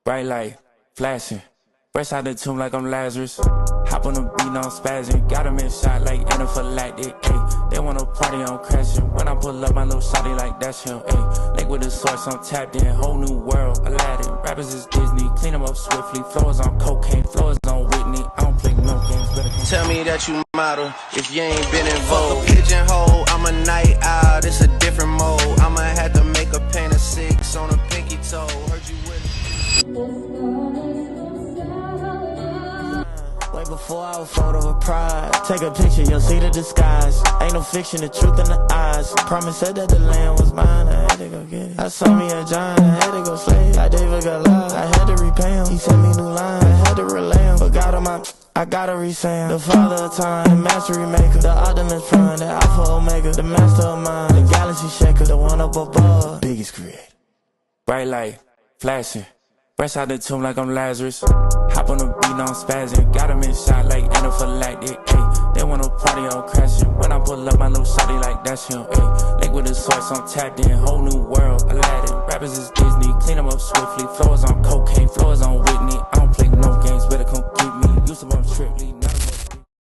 Bright light, flashing. Fresh out the tomb like I'm Lazarus. Hop on the beat, now I'm spazzing. Got him in shot like anaphylactic. Ayy, they wanna party, I'm crashing. When I pull up, my little shawty like that's him. Ayy, link with the source, I'm tapped in. Whole new world, Aladdin. Rappers is Disney, clean them up swiftly. Floors on cocaine, floors on Whitney. I don't play no games, better tell me that you model if you ain't been in vogue. Pigeonhole, I'm a night owl, it's a different mode. I'ma have to make a paint of 6 on a pinky toe. Heard you with way before I was photo of pride. Take a picture, you'll see the disguise. Ain't no fiction, the truth in the eyes. Promise said that the land was mine, I had to go get it. I saw me a giant, I had to go slay it. Like David Goliath, I had to repay him. He sent me new lines, I had to relay him. Forgot him, I gotta re-say him. The father of time, the mastery maker, the Optimus Prime, the Alpha Omega, the master of mind, the galaxy shaker, the one up above, biggest creator. bright light, flashing. Fresh out the tomb like I'm Lazarus. Hop on the beat, now I'm spazzing. Got him in shot like anaphylactic. Ayy, they wanna party, I'm crashing. When I pull up, my little shawty like that's him. Ayy, link with the source, I'm tapped in. Whole new world, Aladdin. Rappers is Disney, clean them up swiftly. Floors on cocaine, floors on Whitney.